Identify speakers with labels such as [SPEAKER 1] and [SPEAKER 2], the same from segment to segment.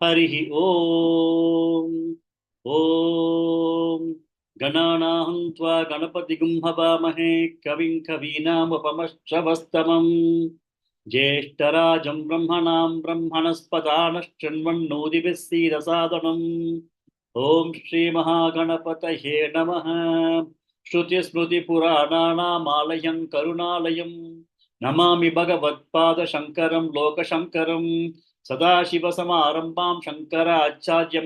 [SPEAKER 1] Harihi Om. Om Gananaham Tva Ganapatigum Havamahe Kavim Kavinam Upamasravastamam Jeshtarajam Brahmanam Brahmanaspadanash Chanvannodibissira Sadhanam Om Shri Mahaganapataye Namaha Shruti Smruti Purananam Alayam Karunalayam Namami Bhagavad Pada Shankaram Loka Shankaram Sadashivasamarambam Shankaracharya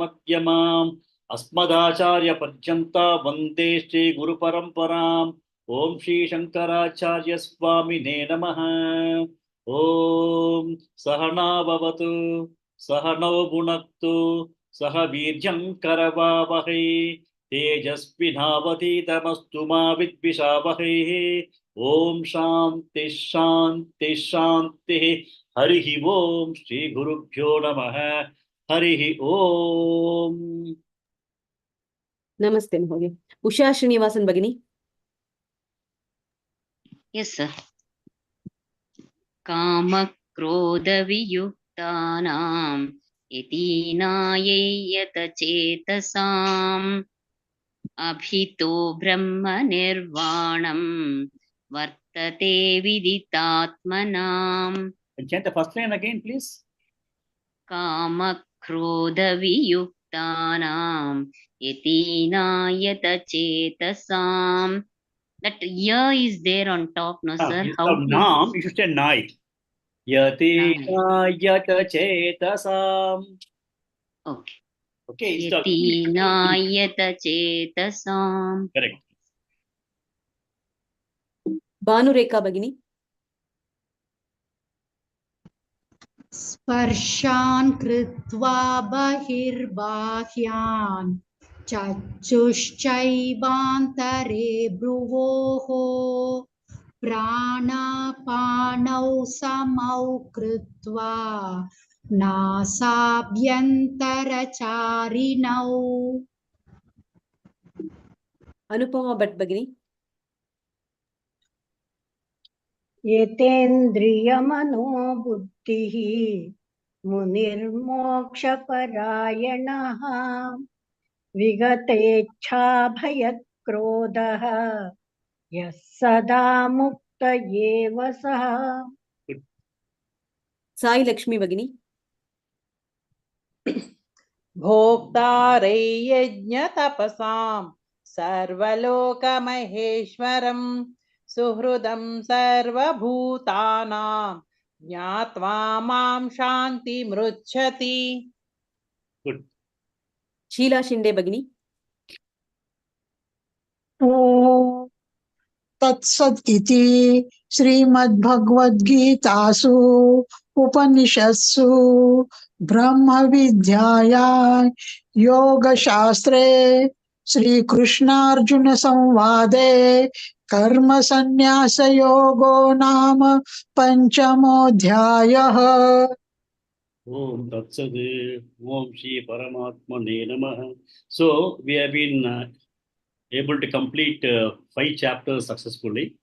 [SPEAKER 1] Asmadacharya Parjanta Vande Shri Guru Paramparam Om Shri Shankaracharya Swamine Namaha Om Sahana Bhavatu Sahano Bhunaktu Sahavirjam Karavavahe Tejasvinavati Tamastu Ma Vidvishavahe Om Shanti Shanti Shanti Harihi Om Shri Gurubhyo Namaha Harihi Om.
[SPEAKER 2] Namaste Mahodaya. Usha Srinivasan Bhagini.
[SPEAKER 3] Yes, sir. Kama Krodha Viyuktanam Yatinayayata Chetasam Abhito Brahma Nirvanam Vartate Viditatmanam.
[SPEAKER 1] Chant the first line again, please.
[SPEAKER 3] Kama Krodha Viyuktanam Yatinayata Chetasam. That ya is there on top, no sir?
[SPEAKER 1] How Nam, you should say Nai. Yati Nayata Chetasam.
[SPEAKER 3] Okay.
[SPEAKER 1] Okay.
[SPEAKER 3] Yati Nayata Chetasam.
[SPEAKER 1] Correct.
[SPEAKER 2] Bhanureka Bhagini.
[SPEAKER 4] Sparshan Kritva Bahirbahyaan Chachushchaivantare Bhuvoho Pranapanau Samau Kritva Nasabhyantaracharinau.
[SPEAKER 2] Anupama Bhatt Bhagini.
[SPEAKER 5] Yetendriyamano buddhihi munirmokshaparayanah vigatecha bhayakrodah yassada mukta yeva saha.
[SPEAKER 2] Sai Lakshmi Bhagini.
[SPEAKER 6] Bhoktare yajna tapasam sarvaloka maheshwaram suhrudam sarva bhutanam jnatva mam shanti mruchati.
[SPEAKER 1] Good.
[SPEAKER 2] Sheela Shinde Bhagini.
[SPEAKER 7] Om Tatsat iti Shrimad Bhagavad Gitasu Upanishadsu Brahma Vidyaya Yoga Shastre Shri Krishna Arjuna Samvade Karma Sannyasa Yogo Nama Panchamodhyayah.
[SPEAKER 1] Om Tatsade Om Shri Paramatmane Namaha. So we have been able to complete 5 chapters successfully.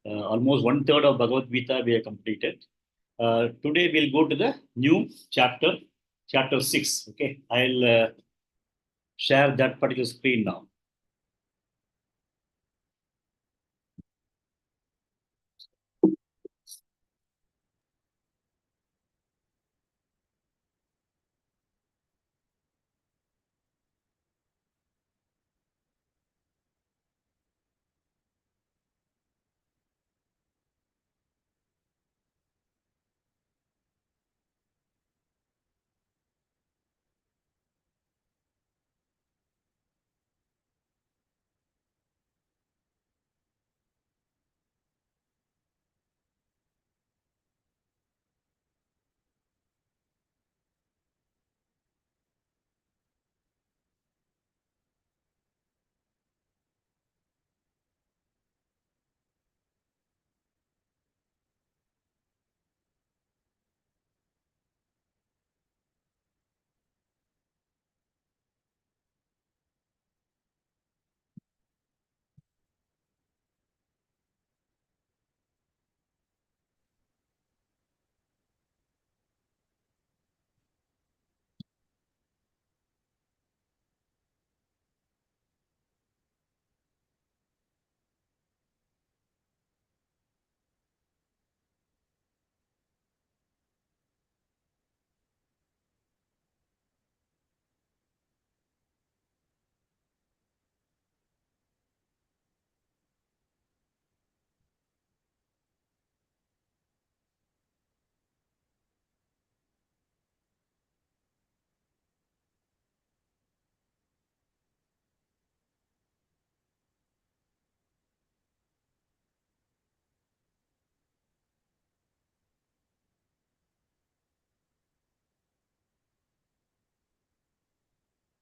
[SPEAKER 1] Almost 1/3 of Bhagavad Gita we have completed. Today we'll go to the new chapter, chapter 6. Okay, I'll share that particular screen now.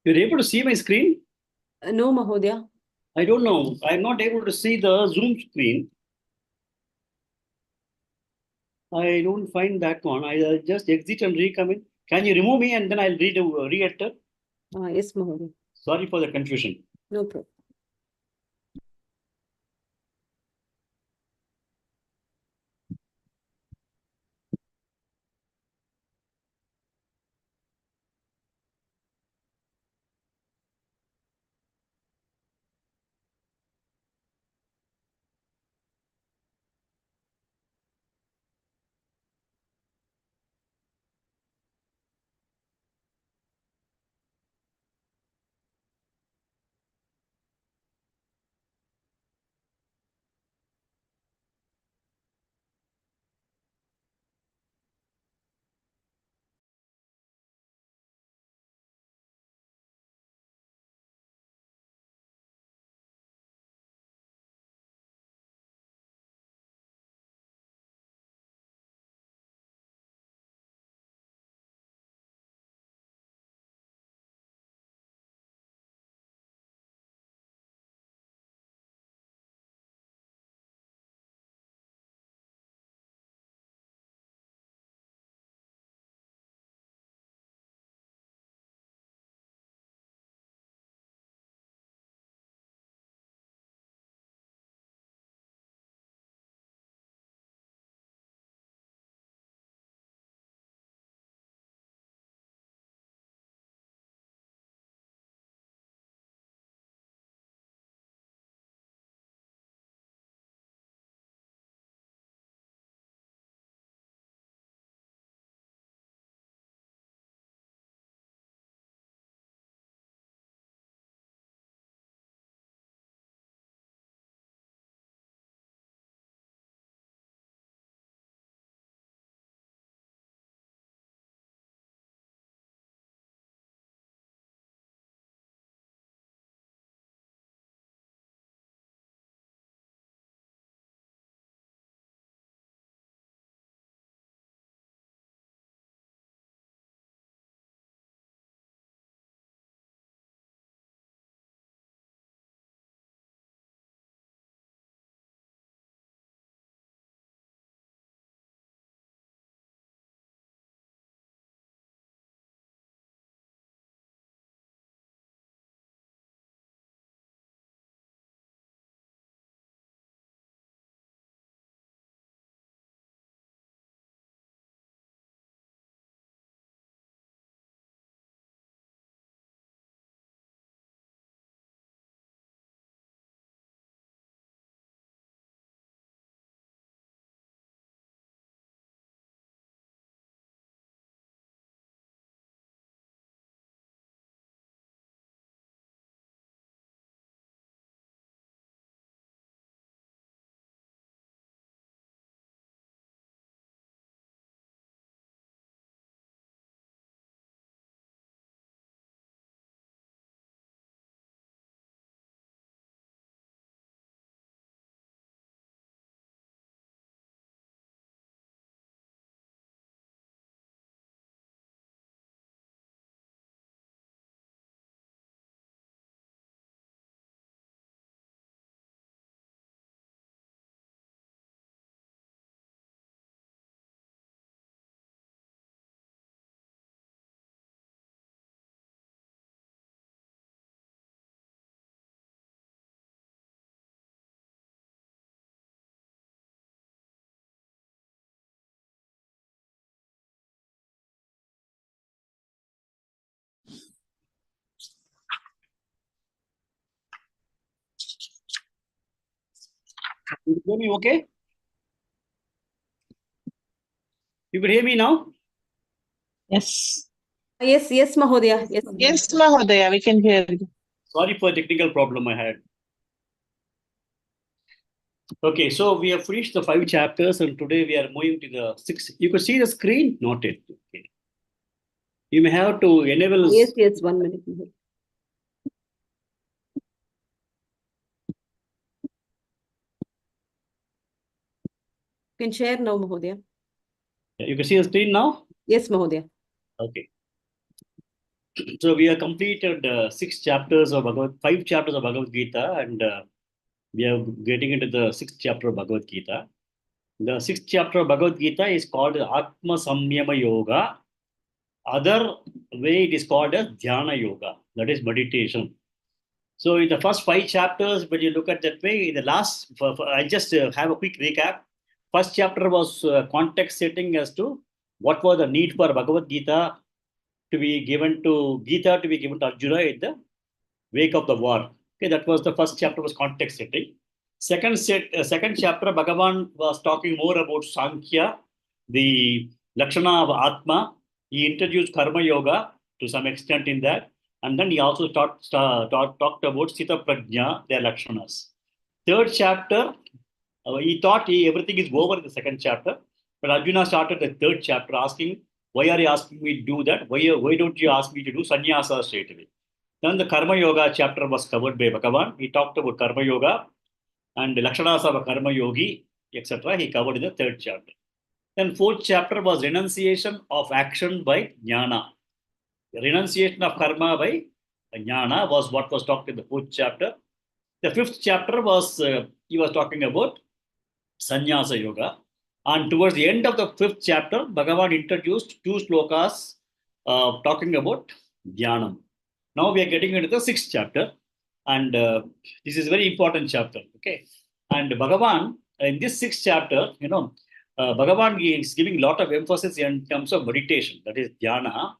[SPEAKER 1] You're able to see my screen?
[SPEAKER 2] No, Mahodaya.
[SPEAKER 1] I don't know. I'm not able to see the Zoom screen. I don't find that one. I'll just exit and re-come in. Can you remove me and then I'll re-enter?
[SPEAKER 2] Yes, Mahodaya.
[SPEAKER 1] Sorry for the confusion.
[SPEAKER 2] No problem.
[SPEAKER 1] You hear me okay? You could hear me now?
[SPEAKER 8] Yes.
[SPEAKER 2] Yes, Mahodaya. Yes.
[SPEAKER 8] Yes, Mahodaya, we can hear you.
[SPEAKER 1] Sorry for the technical problem I had. Okay, so we have finished the 5 chapters and today we are moving to the 6. You could see the screen? Not yet. Okay. You may have to enable.
[SPEAKER 2] Yes, 1 minute. Mahodaya. You can share now, Mahodaya.
[SPEAKER 1] You can see the screen now?
[SPEAKER 2] Yes, Mahodaya.
[SPEAKER 1] Okay. So we have completed 5 chapters of Bhagavad Gita, and we are getting into the 6th chapter of Bhagavad Gita. The 6th chapter of Bhagavad Gita is called Atma Samyama Yoga. Other way it is called as Dhyana Yoga, that is meditation. So in the first 5 chapters, when you look at that way, in the last, I just have a quick recap. First chapter was context setting as to what was the need for Bhagavad Gita to be given to Arjuna in the wake of the war. Okay, that was the first chapter, was context setting. Second chapter, Bhagavan was talking more about Sankhya, the Lakshana of Atma. He introduced Karma Yoga to some extent in that. And then he also talked about Sthita Prajna, their Lakshanas. Third chapter, he thought everything is over in the second chapter. But Arjuna started the third chapter asking, why are you asking me to do that? Why don't you ask me to do sannyasa straight away? Then the Karma Yoga chapter was covered by Bhagavan. He talked about Karma Yoga and the Lakshanas of a Karma Yogi, etc. He covered in the third chapter. Then fourth chapter was renunciation of action by Jnana. The renunciation of karma by Jnana was what was talked in the fourth chapter. The fifth chapter was, he was talking about Sannyasa Yoga. And towards the end of the fifth chapter, Bhagavan introduced 2 shlokas talking about Dhyanam. Now we are getting into the 6th chapter. And this is a very important chapter. Okay. And Bhagavan, in this 6th chapter, Bhagavan is giving a lot of emphasis in terms of meditation, that is dhyana.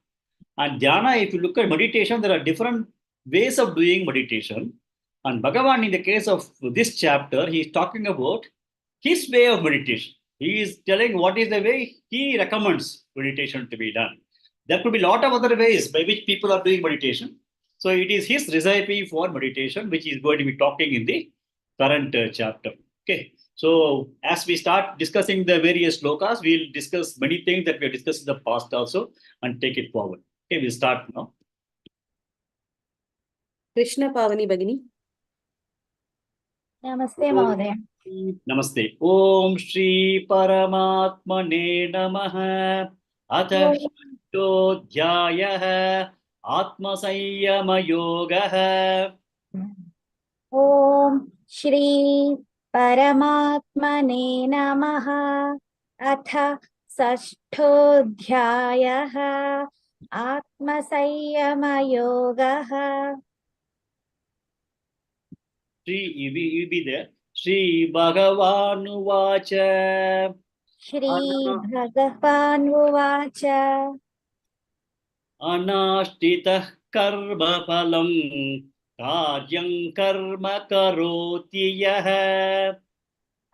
[SPEAKER 1] And dhyana, if you look at meditation, there are different ways of doing meditation. And Bhagavan, in the case of this chapter, he is talking about his way of meditation. He is telling what is the way he recommends meditation to be done. There could be a lot of other ways by which people are doing meditation. So it is his recipe for meditation, which is going to be talking in the current chapter. Okay. So as we start discussing the various shlokas, we'll discuss many things that we have discussed in the past also and take it forward. Okay, we'll start now.
[SPEAKER 2] Krishna Pavani Bhagini.
[SPEAKER 9] Namaste, Mahodaya.
[SPEAKER 1] Namaste. Om Shri Paramatmane Namaha. Atha Shtodhyayah Atma Sanyama Yogah.
[SPEAKER 9] Om Shri Paramatmane Namaha. Atha Sashtodhyayah Atma Sanyama Yogah.
[SPEAKER 1] Shri, you be there. Shri Bhagavan Vacha.
[SPEAKER 9] Shri Bhagavan Uvacha.
[SPEAKER 1] Anashtitah karma phalam karyam karma karoti yah.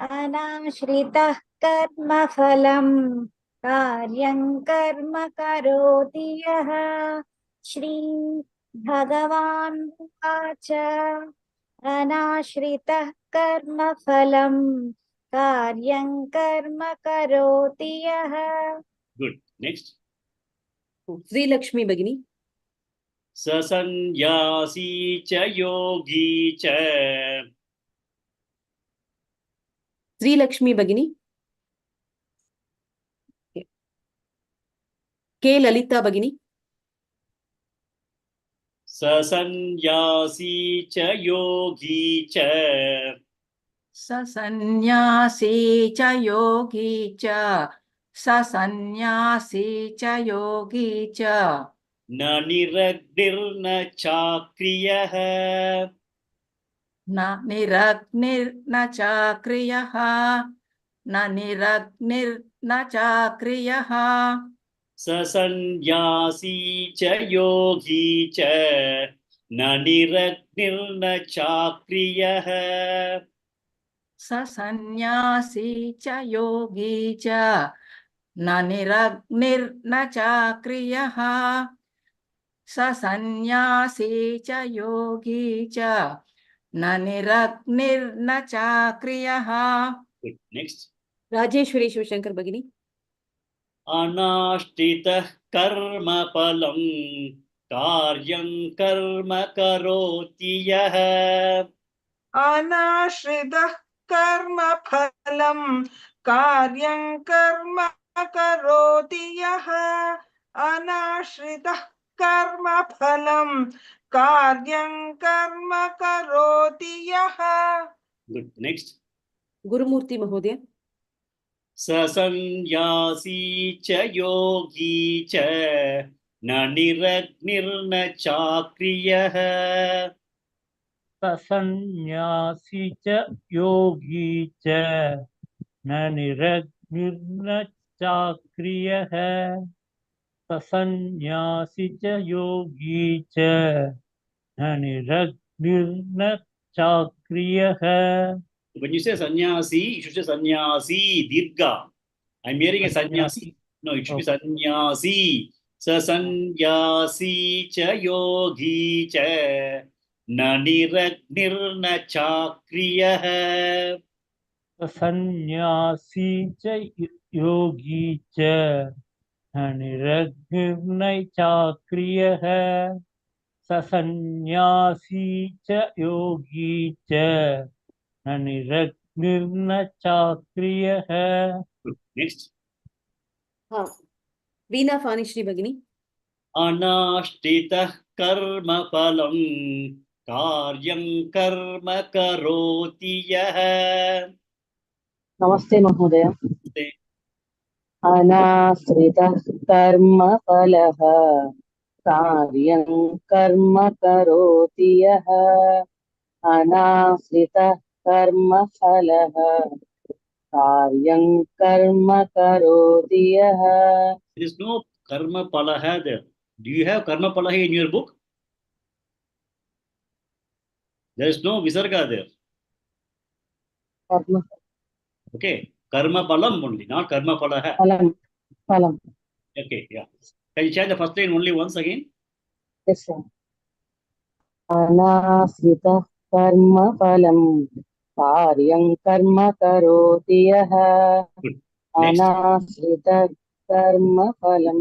[SPEAKER 9] Anashritah karma phalam karyam karma karoti yah. Shri Bhagavan Uvacha. Anashritah karma phalam karyam karma karoti yah.
[SPEAKER 1] Good. Next.
[SPEAKER 2] Sri Lakshmi Bhagini.
[SPEAKER 1] Sasanyasi cha yogi cha.
[SPEAKER 2] Sri Lakshmi Bhagini. K. Lalita Bhagini.
[SPEAKER 1] Sasanyasi cha yogi cha.
[SPEAKER 10] Sasanyasi cha yogi cha. Sasanyasi cha yogi cha.
[SPEAKER 1] Na niragdirna chakriyah.
[SPEAKER 10] Na niragnir na chakriyaha. Na niragnir na chakriyaha.
[SPEAKER 1] Sasanyasi cha yogi cha. Na niragdirna chakriyah.
[SPEAKER 10] Sasanyasi cha yogi cha. Na niragnir na chakriyaha. Sasanyasi cha yogi cha. Na niragnir na chakriyaha.
[SPEAKER 1] Good. Next.
[SPEAKER 2] Rajeshwari Shivashankar Bhagini.
[SPEAKER 1] Anashtitah karma phalam karyam karma karoti yah.
[SPEAKER 11] Anashritah karma phalam karyam karma karoti yah. Anashritah कर्मफलं कार्यं कर्म करोति यः
[SPEAKER 1] Good. Next.
[SPEAKER 2] Gurumurthy Mahodaya.
[SPEAKER 1] ससन्यासी च योगी च न निरग्निर्न चाक्रियः
[SPEAKER 12] सन्न्यासी च योगी च न निरग्निर्न चाक्रियः सन्न्यासी च योगी च न निरग्निर्न चाक्रियः.
[SPEAKER 1] When you say sannyasi, you should say sannyasi, dirgha. I'm hearing a sannyasi. No, it should be sannyasi. Sa sannyasi cha yogi cha na niragnirna chakriyah.
[SPEAKER 12] सन्न्यासी च योगी च न निरग्निर्न चाक्रियः सन्न्यासी च योगी च न निरग्निर्न चाक्रियः.
[SPEAKER 1] Next.
[SPEAKER 2] Veena Fanishri Bhagini.
[SPEAKER 1] Anashtitah karma phalam karyam karma karoti yah.
[SPEAKER 8] नमस्ते महोदय.
[SPEAKER 1] Namaste.
[SPEAKER 8] अनाश्रितः कर्मफलः कार्यं कर्म करोति यः अनाश्रितः कर्मफलः कार्यं कर्म करोति यः.
[SPEAKER 1] There is no karma palaha there. Do you have karma palaha in your book? There is no visarga there.
[SPEAKER 8] कर्म
[SPEAKER 1] Okay. Karma palam only, not karma palaha.
[SPEAKER 8] फलं फलं.
[SPEAKER 1] Okay, yeah. Can you chant the first line only once again?
[SPEAKER 8] Yes, sir. अनाश्रितः कर्मफलं कार्यं कर्म करोति यः
[SPEAKER 1] Good. Next.
[SPEAKER 8] अनाश्रितः कर्मफलं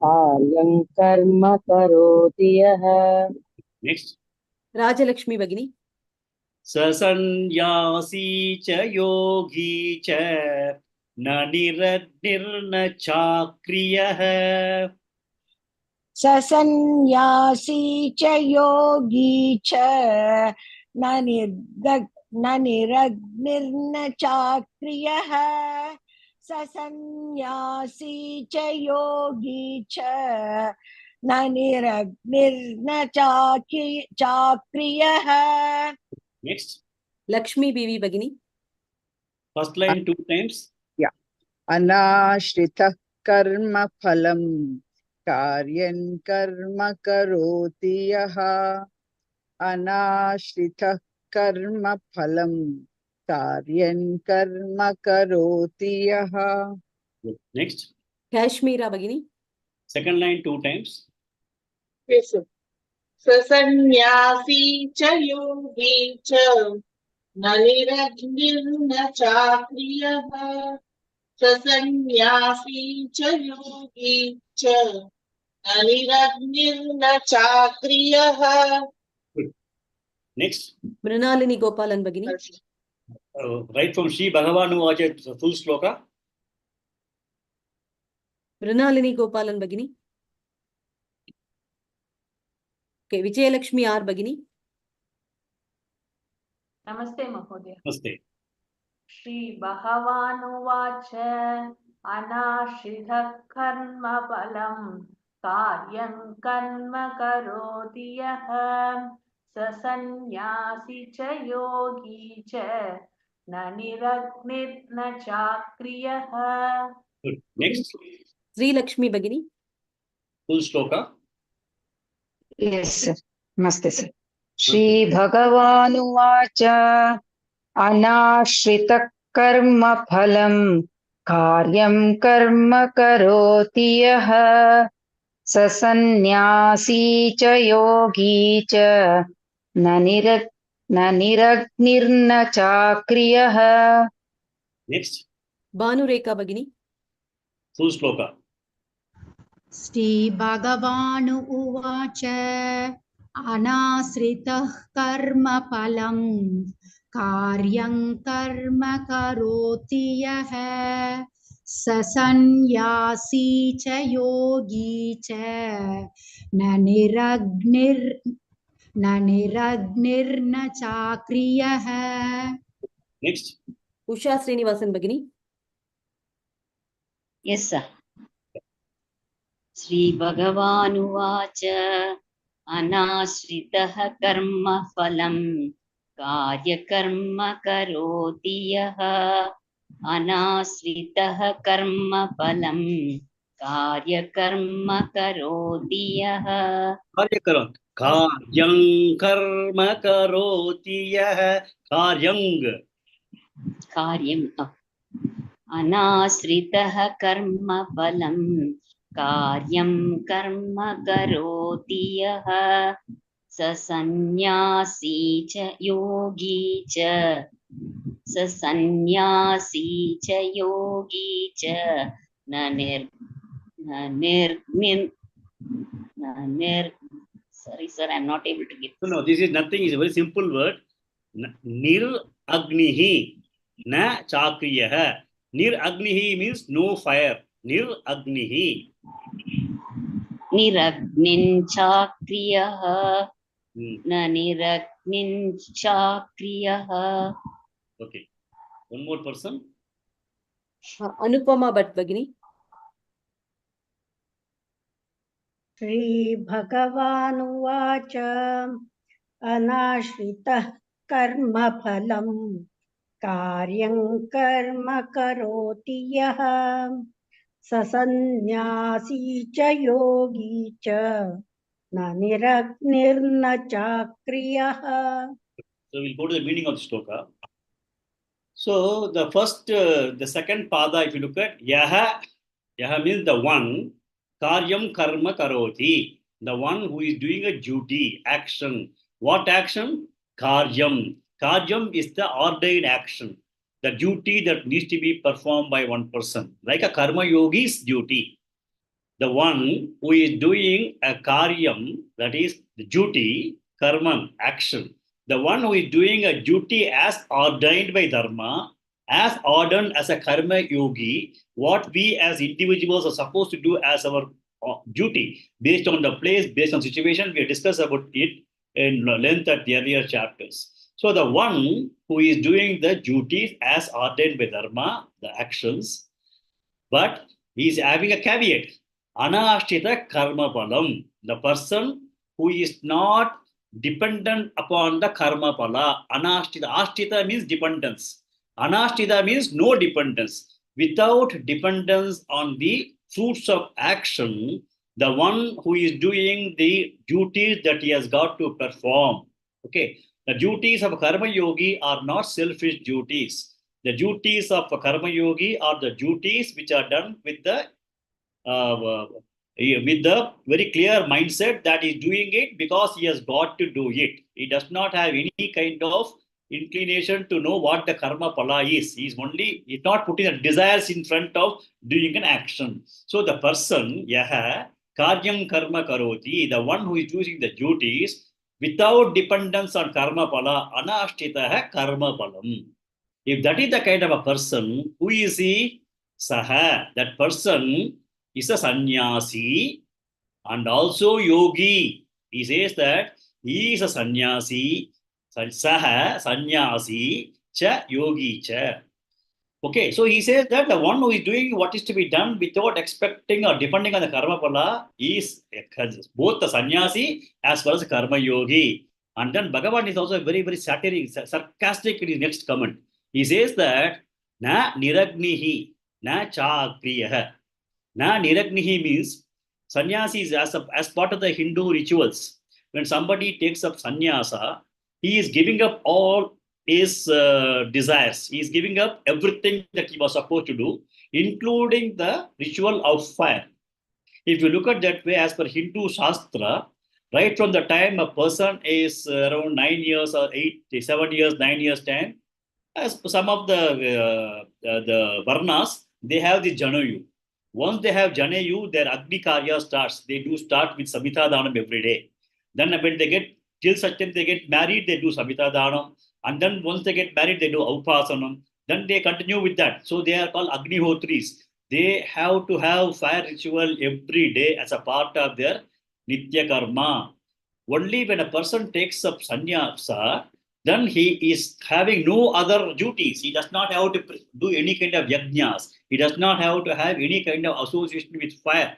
[SPEAKER 8] कार्यं कर्म करोति यः.
[SPEAKER 1] Next.
[SPEAKER 2] Rajalakshmi Bhagini.
[SPEAKER 1] Sasanyasi cha yogi cha na niragnirna chakriyah.
[SPEAKER 5] सन्न्यासी च योगी च न निरग्निर्न चाक्रियः सन्न्यासी च योगी च न निरग्निर्न चाक्रियः.
[SPEAKER 1] Next.
[SPEAKER 2] Lakshmi Bibi Bhagini.
[SPEAKER 1] First line 2 times.
[SPEAKER 13] Yeah. Anashritah karma phalam कार्यं कर्म करोति यः अनाश्रितः कर्म फलं कार्यं कर्म करोति यः.
[SPEAKER 1] Good. Next.
[SPEAKER 2] Kashmira Bhagini.
[SPEAKER 1] Second line 2 times.
[SPEAKER 14] Yes, sir. सन्न्यासी च योगी च न निरग्निर्न चाक्रियः सन्न्यासी च योगी च न निरग्निर्न चाक्रियः.
[SPEAKER 1] Next.
[SPEAKER 2] Mrinalini Gopalan Bhagini.
[SPEAKER 1] Right from Shri.Balasubramanian, full shloka.
[SPEAKER 2] Mrinalini Gopalan Bhagini. Okay, Vijayalakshmi R Bhagini.
[SPEAKER 15] नमस्ते महोदय.
[SPEAKER 1] Namaste.
[SPEAKER 15] श्रीभगवानुवाच अनाश्रितः कर्मफलं कार्यं कर्म करोति यः स सन्न्यासी च योगी च न निरग्निर्न चाक्रियः.
[SPEAKER 1] Good. Next.
[SPEAKER 2] Sri Lakshmi Bhagini.
[SPEAKER 1] Full shloka.
[SPEAKER 16] Yes, sir. Namaste, sir. श्रीभगवानुवाच अनाश्रितः कर्मफलं कार्यं कर्म करोति यः स सन्न्यासी च योगी च न निरग्निर्न चाक्रियः.
[SPEAKER 1] Next.
[SPEAKER 2] Bhanureka Bhagini.
[SPEAKER 1] Full shloka.
[SPEAKER 4] श्रीभगवानु उवाच अनाश्रितः कर्मफलं कार्यं कर्म करोति यः ससन्यासी च योगी च न निरग्निर्न चाक्रियः.
[SPEAKER 1] Next.
[SPEAKER 2] Usha Srinivasan Bhagini.
[SPEAKER 3] Yes, sir. श्रीभगवानुवाच अनाश्रितः कर्मफलं कार्यकर्म करोति यः अनाश्रितः कर्मफलं कार्यकर्म करोति यः
[SPEAKER 1] कार्यं कर्म करोति यः
[SPEAKER 3] कार्यम् अनाश्रितः कर्मफलं कार्यं कर्म करोति यः स सन्न्यासी च योगी च न sorry sir, I'm not able to get
[SPEAKER 1] No, this is nothing. It's a very simple word. Nir agnihi na chakriyah. Nir agnihi means no fire. Nir agnihi.
[SPEAKER 3] Niragnin chakriyah. Na niragnin chakriyah.
[SPEAKER 1] Okay. One more person.
[SPEAKER 2] Anupama Bhatt Bhagini.
[SPEAKER 17] श्रीभगवानुवाच अनाश्रितः कर्मफलं कार्यं कर्म करोति यः स सन्न्यासी च योगी च न निरग्निर्न चाक्रियः.
[SPEAKER 1] So we'll go to the meaning of the shloka. So the first, the second pada, if you look at yaha means the one, karyam karma karoti, the one who is doing a duty, action. What action? Karyam. Karyam is the ordained action, the duty that needs to be performed by one person, like a karma yogi's duty. The one who is doing a karyam, that is the duty, karma, action. The one who is doing a duty as ordained by dharma, as ordained as a karma yogi, what we as individuals are supposed to do as our duty, based on the place, based on situation, we discussed about it in length at the earlier chapters. So the one who is doing the duties as ordained by dharma, the actions, but he is having a caveat. Anashtita karma palam, the person who is not dependent upon the karma pala. Anashtita, ashtita means dependence. Anashtita means no dependence. Without dependence on the fruits of action, the one who is doing the duties that he has got to perform. Okay, the duties of a karma yogi are not selfish duties. The duties of a karma yogi are the duties which are done with the very clear mindset that he's doing it because he has got to do it. He does not have any kind of inclination to know what the karma pala is. He's not putting the desires in front of doing an action. So the person, yaha, karyam karma karoti, the one who is doing the duties without dependence on karma pala, anashtitaha karma palam. If that is the kind of a person, who is he? Saha, that person is a sannyasi and also yogi. He says that he is a sannyasi, saha, sannyasi, cha, yogi, cha. Okay, so he says that the one who is doing what is to be done without expecting or depending on the karma pala is both the sannyasi as well as the karma yogi. And then Bhagavad is also very, very sarcastic in his next comment. He says that na niragnihi, na chakriyaha. Na niragnihi means sannyasi is as part of the Hindu rituals. When somebody takes up sannyasa, he is giving up all his desires. He is giving up everything that he was supposed to do, including the ritual of fire. If you look at that way, as per Hindu Shastra, right from the time a person is around 9 years or 7 years, 9 years, 10, as some of the Varnas, they have the Janayu. Once they have Janayu, their Agni Karya starts. They do start with Samhita Dhanam every day. Then when they get, till such time they get married, they do Samhita Dhanam. And then once they get married, they do Upasanam. Then they continue with that. So they are called Agnihotris. they have to have fire ritual every day as a part of their nitya karma. Only when a person takes up sannyasa, then he is having no other duties. He does not have to do any kind of yajnas. He does not have to have any kind of association with fire.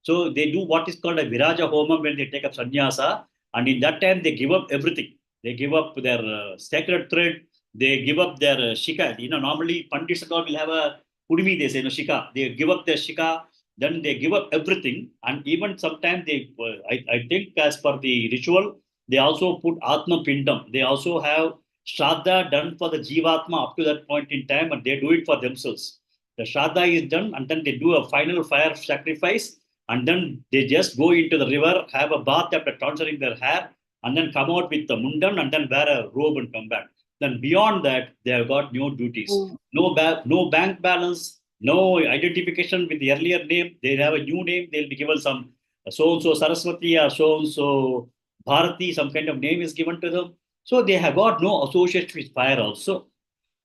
[SPEAKER 1] So they do what is called a viraja homam when they take up sannyasa, and in that time they give up everything. They give up their sacred thread. They give up their shika. Normally pandits and all will have a kudumi. They say shika. They give up their shika. Then they give up everything, and even sometimes they, I think, as per the ritual, they also put atma pindam. They also have shraddha done for the jivatma up to that point in time, and they do it for themselves. The shraddha is done, and then they do a final fire sacrifice, and then they just go into the river, have a bath after transferring their hair, and then come out with the mundan, and then wear a robe and come back. Then beyond that, they have got no duties, no bank balance, no identification with the earlier name. They have a new name. They'll be given some so and so Saraswati or so and so Bharati, some kind of name is given to them. So they have got no association with fire also.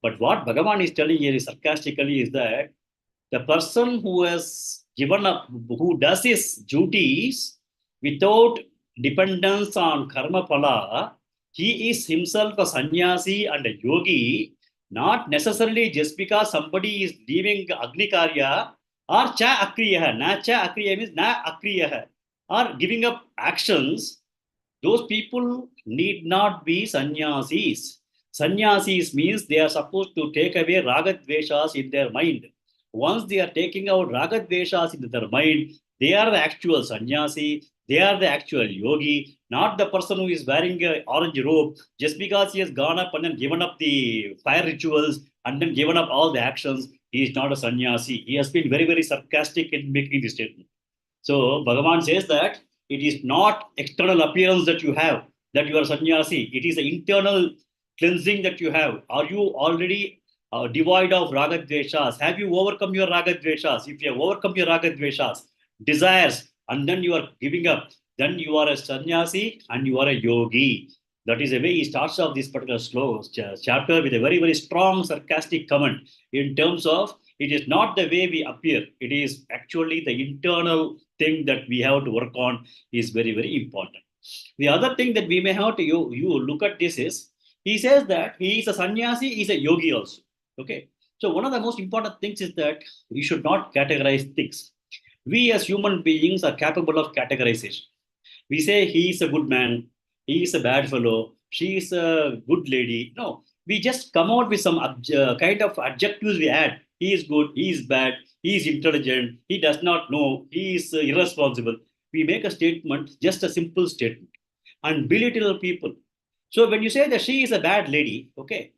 [SPEAKER 1] But what Bhagavan is telling here is sarcastically is that the person who has given up, who does his duties without dependence on karma phala, he is himself a sannyasi and a yogi, not necessarily just because somebody is leaving Agni Karya or cha akriya. Na cha akriya means na akriya, or giving up actions. Those people need not be sannyasis. Sannyasis means they are supposed to take away ragadveshas in their mind. Once they are taking out ragadveshas into their mind, they are the actual sannyasi, they are the actual yogi, not the person who is wearing an orange robe just because he has gone up and then given up the fire rituals and then given up all the actions. He is not a sannyasi. He has been very, very sarcastic in making this statement. So Bhagavan says that it is not external appearance that you have, that you are sannyasi. It is the internal cleansing that you have. Are you already devoid of ragadveshas? Have you overcome your ragadveshas? If you have overcome your ragadveshas, desires, and then you are giving up, then you are a sannyasi and you are a yogi. That is the way he starts off this particular chapter with a very, very strong sarcastic comment in terms of it is not the way we appear. It is actually the internal thing that we have to work on is very, very important. The other thing that we may have to you look at this is, he says that he is a sannyasi, he is a yogi also. Okay. So one of the most important things is that we should not categorize things. We as human beings are capable of categorization. We say he is a good man, he is a bad fellow, she is a good lady. No, we just come out with some kind of adjectives we add. He is good, he is bad, he is intelligent, he does not know, he is irresponsible. We make a statement, just a simple statement, and belittle people. So when you say that she is a bad lady, okay,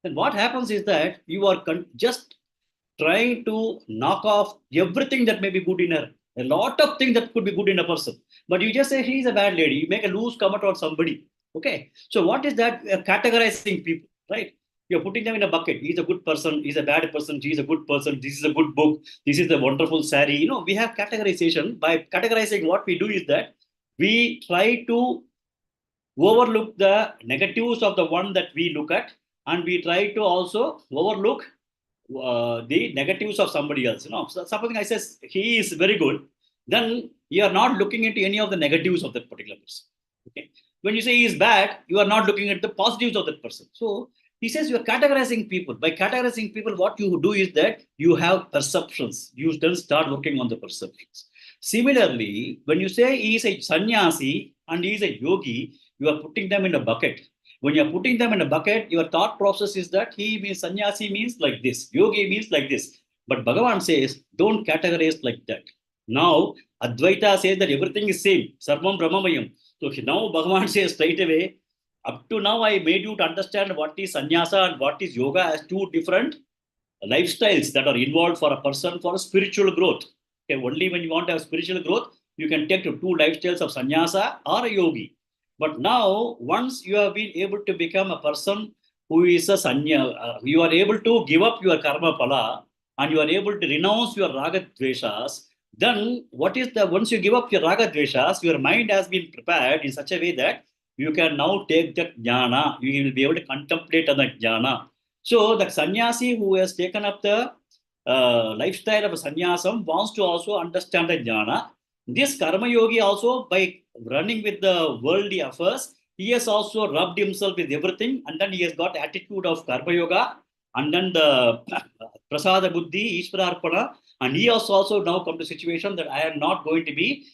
[SPEAKER 1] then what happens is that you are just trying to knock off everything that may be good in her. A lot of things that could be good in a person. But you just say she is a bad lady. You make a loose comment on somebody. Okay. So what is that? Categorizing people, right? You're putting them in a bucket. He's a good person. He's a bad person. She's a good person. This is a good book. This is a wonderful sari. We have categorization. By categorizing, what we do is that we try to overlook the negatives of the one that we look at, and we try to also overlook the negatives of somebody else. So supposing I says he is very good, then you are not looking into any of the negatives of that particular person. Okay. When you say he is bad, you are not looking at the positives of that person. So he says you are categorizing people. By categorizing people, what you do is that you have perceptions. You then start working on the perceptions. Similarly, when you say he is a sannyasi and he is a yogi, you are putting them in a bucket. When you're putting them in a bucket, your thought process is that he means sannyasi means like this, yogi means like this. But Bhagavan says, don't categorize like that. Now, Advaita says that everything is same, Sarvam Brahmamayam. So now Bhagavan says straight away, up to now I made you to understand what is sannyasa and what is yoga as two different lifestyles that are involved for a person for spiritual growth. Okay, only when you want to have spiritual growth, you can take to two lifestyles of sannyasa or a yogi. But now, once you have been able to become a person who is a sanya, you are able to give up your karma pala and you are able to renounce your raga dveshas, then once you give up your raga dveshas, your mind has been prepared in such a way that you can now take that jnana, you will be able to contemplate on that jnana. So the sannyasi who has taken up the lifestyle of sannyasam wants to also understand the jnana. This karma yogi also, by running with the worldly affairs, he has also rubbed himself with everything, and then he has got attitude of karma yoga, and then the prasada buddhi, ishwararpana, and he has also now come to situation that I am not going to be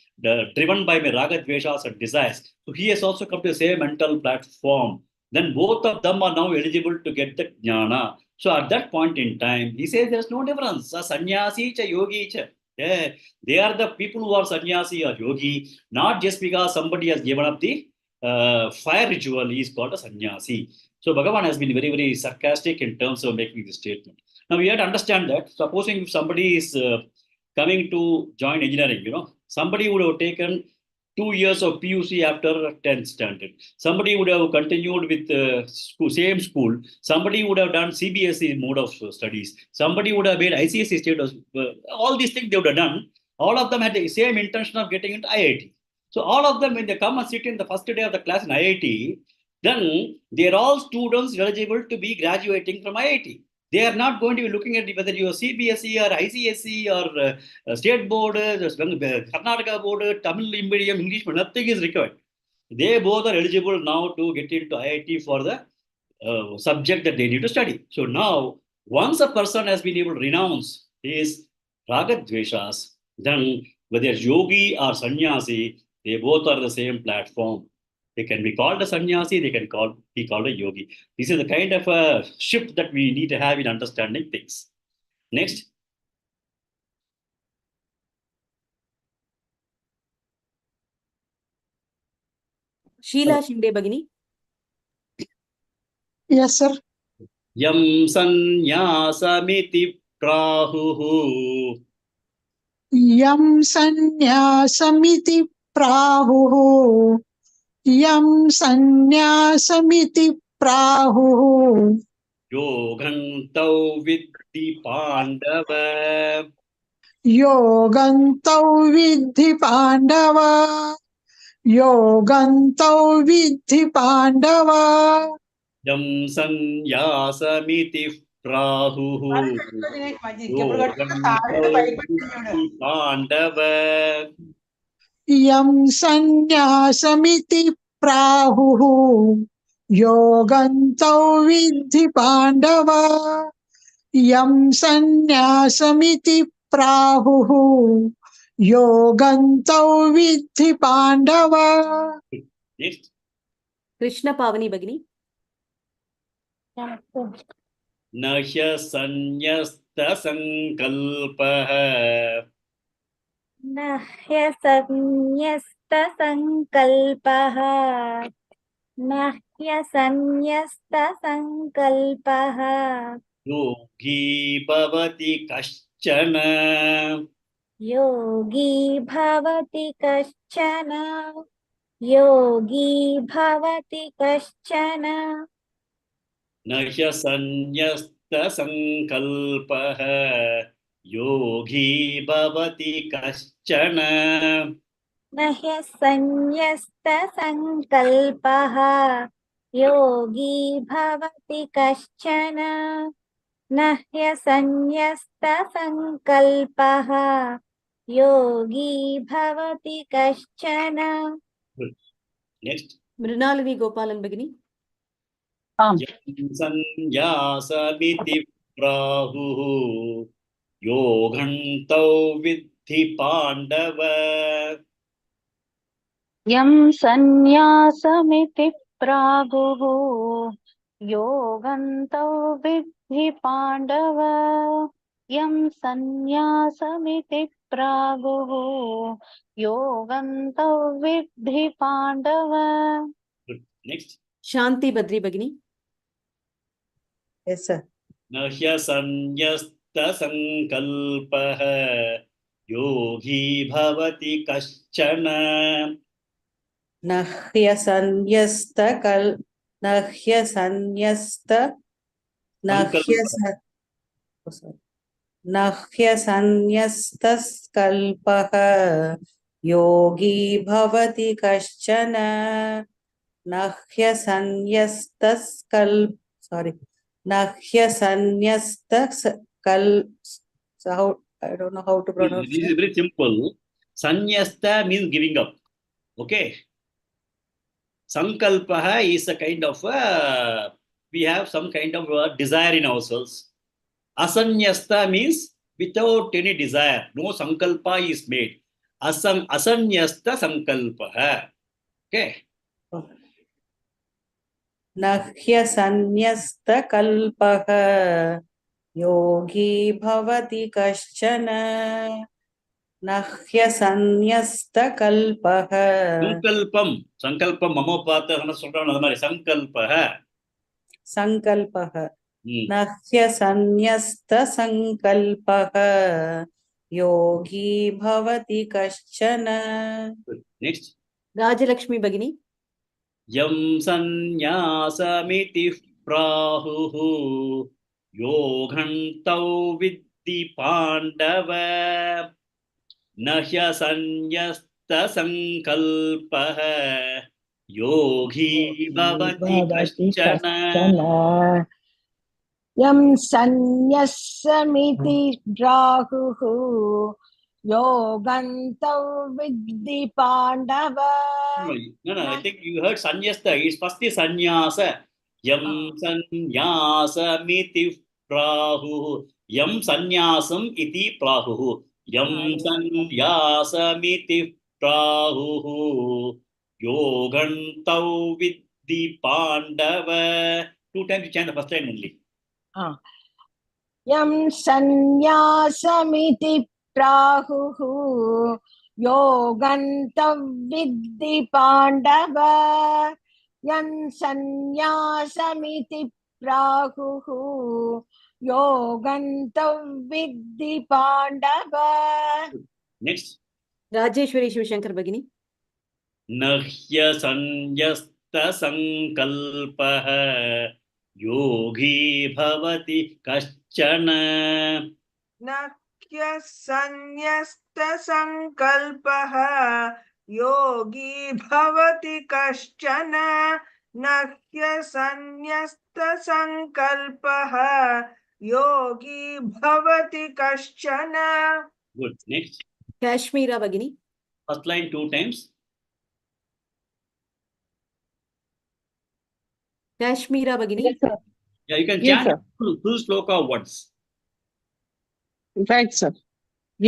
[SPEAKER 1] driven by my raga, dveshas, and desires. So he has also come to the same mental platform. Then both of them are now eligible to get the jnana. So at that point in time, he says there's no difference. A sannyasi cha yogi cha. Yeah, they are the people who are sannyasi or yogi, not just because somebody has given up the fire ritual, he is called a sannyasi. So Bhagavan has been very, very sarcastic in terms of making this statement. Now we have to understand that, supposing if somebody is coming to join engineering, somebody would have taken 2 years of PUC after 10th standard. Somebody would have continued with same school. Somebody would have done CBSE mode of studies. Somebody would have made ICSE status. All these things they would have done. All of them had the same intention of getting into IIT. So all of them, when they come and sit in the first day of the class in IIT, then they are all students eligible to be graduating from IIT. They are not going to be looking at whether you are CBSE or ICSE or state board, Karnataka board, Tamil medium, English, nothing is required. They both are eligible now to get into IIT for the subject that they need to study. So now, once a person has been able to renounce his raga dveshas, then whether yogi or sannyasi, they both are the same platform. They can be called a sannyasi, they can be called a yogi. This is the kind of a shift that we need to have in understanding things. Next.
[SPEAKER 2] Sheila Shinde Bhagini.
[SPEAKER 7] Yes, sir.
[SPEAKER 1] Yam sanyasamiti prahuhu.
[SPEAKER 7] Yam sanyasamiti prahuhu. Yam sanyasamiti prahuhu.
[SPEAKER 1] Yogantau vidhi pandava.
[SPEAKER 7] Yogantau vidhi pandava. Yogantau vidhi pandava.
[SPEAKER 1] Yam sanyasamiti prahuhu. Yogantau vidhi pandava.
[SPEAKER 7] Yam sanyasamiti prahuhu. Yogantau vidhi pandava. Yam sanyasamiti prahuhu. Yogantau vidhi pandava.
[SPEAKER 1] Next.
[SPEAKER 2] Krishna Pavani Bhagini.
[SPEAKER 1] Nahya sanyasta sankalpaha.
[SPEAKER 9] नह्यसन्न्यस्तसङ्कल्पः नह्यसन्न्यस्तसङ्कल्पः
[SPEAKER 1] Yogi bhavati kaschana.
[SPEAKER 9] योगी भवति कश्चन योगी भवति कश्चन
[SPEAKER 1] Nahya sanyasta sankalpaha. Yogi bhavati kaschana.
[SPEAKER 9] न ह्यसन्न्यस्तसङ्कल्पः योगी भवति कश्चन न ह्यसन्न्यस्तसङ्कल्पः योगी भवति कश्चन.
[SPEAKER 1] Next.
[SPEAKER 2] Mrinalini Gopalan Bhagini.
[SPEAKER 1] Sanyasamiti prahuhu. Yogantau vidhi pandava.
[SPEAKER 16] यं सन्न्यासमिति प्रागुः योगन्तौ विद्धि पाण्डव यं सन्न्यासमिति प्रागुः योगन्तौ विद्धि Pandava.
[SPEAKER 1] Next.
[SPEAKER 2] Shanti Badri Bhagini.
[SPEAKER 13] Yes, sir.
[SPEAKER 1] Nahya sanyasta sankalpaha. Yogi bhavati kaschana.
[SPEAKER 6] नह्यसन्न्यस्त नह्यसन्न्यस्तस्कल्पः योगी भवति कश्चन नह्यसन्न्यस्तस्कल्पः So how, I don't know how to pronounce
[SPEAKER 1] This is
[SPEAKER 6] it.
[SPEAKER 1] very simple. Sanyasta means giving up. Okay. Sankalpaha is a kind of we have some kind of desire in ourselves. Asanyasta means without any desire, no sankalpa is made. Asanyasta sankalpaha. Okay.
[SPEAKER 6] नह्यसन्न्यस्तकल्पः योगी भवति कश्चन नह्यसन्न्यस्तकल्पः
[SPEAKER 1] Sankalpam mama pata நம்ம சொல்றோம் அந்த மாதிரி sankalpaha.
[SPEAKER 6] सङ्कल्पः नह्यसन्न्यस्तसङ्कल्पः योगी भवति कश्चन.
[SPEAKER 1] Next.
[SPEAKER 2] Rajalakshmi Bhagini.
[SPEAKER 1] Yam sannyasamithi prahuhu yoghantau viddhi pandava nahya sanyasta sankalpaha yogi bhavati kashchana.
[SPEAKER 5] Yam sanyassamiti rahuhu yogantau viddhi pandava.
[SPEAKER 1] No, I think you heard sanyasta. It's first the sannyasa. Yam sannyasa miti prahu. Yam sannyasam iti prahu. Yam sannyasa miti prahu. Yogantau viddhi pandava. 2 times you chant the first line only.
[SPEAKER 5] Yam sannyasamiti prahuhu yogantav viddhi pandava. Yam sannyasamiti prahuhu yogantav viddhi pandava.
[SPEAKER 1] Next.
[SPEAKER 2] Rajeshwari Shivashankar Bhagini.
[SPEAKER 1] Nahya sanyasta sankalpaha yogi bhavati kaschana.
[SPEAKER 11] Nakhya sanyasta sankalpaha yogi bhavati kaschana. Nakhya sanyasta sankalpaha yogi bhavati kaschana.
[SPEAKER 1] Good. Next.
[SPEAKER 2] Kashmira Bhagini.
[SPEAKER 1] First line 2 times.
[SPEAKER 2] Kashmira Bhagini.
[SPEAKER 6] Yes, sir.
[SPEAKER 1] Yeah, you can
[SPEAKER 6] Yes,
[SPEAKER 1] chant
[SPEAKER 6] sir.
[SPEAKER 1] full sloka once.
[SPEAKER 14] Right, sir.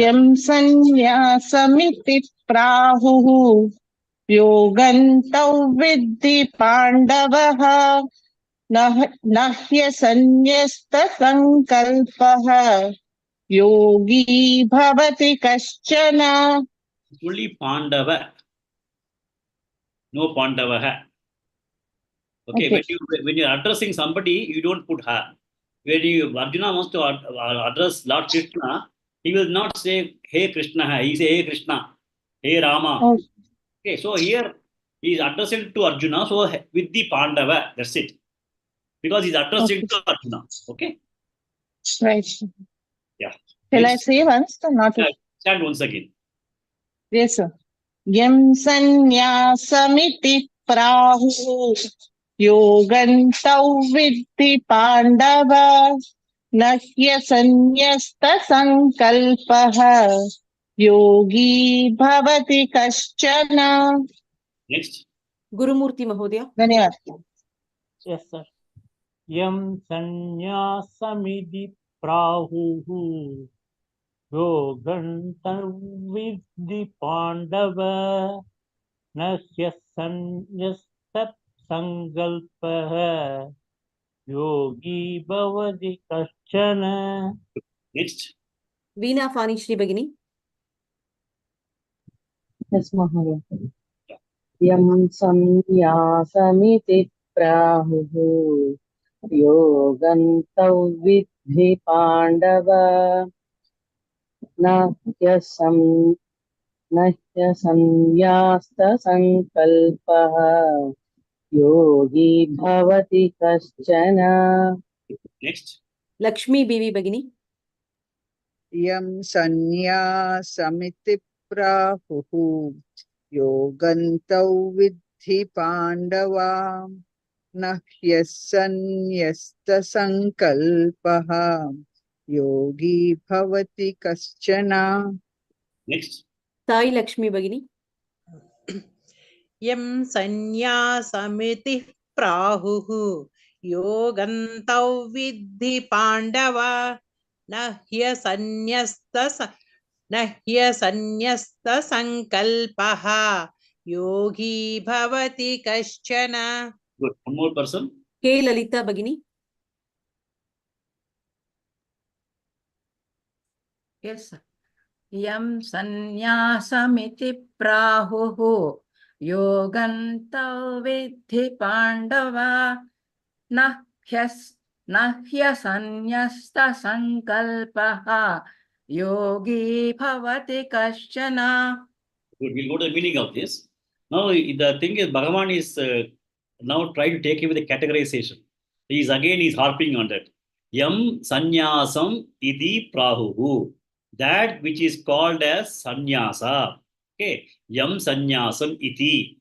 [SPEAKER 14] Yam sannyasamithi prahuhu yogantau viddhi pandavaha nahya sannyasta sankalpaha yogi bhavati kaschana.
[SPEAKER 1] Only Pandava. No Pandavaha. Okay,
[SPEAKER 14] Okay.
[SPEAKER 1] when you're addressing somebody, you don't put ha. When Arjuna wants to address Lord Krishna, he will not say, Hey Krishna, he say, Hey Krishna, Hey Rama.
[SPEAKER 14] Oh.
[SPEAKER 1] Okay, so here he is addressing to Arjuna, so with the Pandava, that's it. Because he's addressing to Arjuna. Okay?
[SPEAKER 14] Right.
[SPEAKER 1] Yeah.
[SPEAKER 14] Shall I
[SPEAKER 1] Next.
[SPEAKER 14] say once or not?
[SPEAKER 1] Chant once again.
[SPEAKER 14] Yes, sir. Yam sannyasamithi prahuhu yogantau viddhi pandava nahya sannyasta sankalpaha yogi bhavati kaschana.
[SPEAKER 1] Next.
[SPEAKER 2] Gurumurthy Mahodaya.
[SPEAKER 14] Dhanyavad.
[SPEAKER 12] Yes, sir. Yam sannyasamithi prahuhu yogantam viddhi pandava nasya sannyastat sankalpaha yogi bhavati kaschana.
[SPEAKER 1] Next.
[SPEAKER 2] Veena Fani Shri Bhagini.
[SPEAKER 8] Yes, Maharaj. Yam sannyasamithi prahuhu yogantau viddhi pandava nahya sannyasta sankalpaha yogi bhavati kaschana.
[SPEAKER 1] Next.
[SPEAKER 2] Lakshmi Bibi Bhagini.
[SPEAKER 13] Yam sannyasamithi prahuhu yogantau viddhi pandava nahyasanyasta sankalpaha योगी भवति कश्चन।
[SPEAKER 1] Next.
[SPEAKER 2] Sai Lakshmi Bhagini.
[SPEAKER 18] यं सन्न्यासमिति प्राहुः योगन्तौ विद्धि पाण्डव न ह्यसन्न्यस्तसङ्कल्पः योगी भवति कश्चन.
[SPEAKER 1] Good. One more person.
[SPEAKER 2] K Lalita Bhagini.
[SPEAKER 10] Yes, sir. यं सन्न्यासमिति प्राहुः योगन्तौ विद्धि पाण्डव न ह्यसन्न्यस्तसङ्कल्पः योगी भवति कश्चन.
[SPEAKER 1] Good. We'll go to the meaning of this. Now, the thing is, Bhagavan is now trying to take away the categorization. He's harping on that. Yam sannyasam iti prahuhu. That which is called as sannyasa. Okay. Yam sannyasam iti.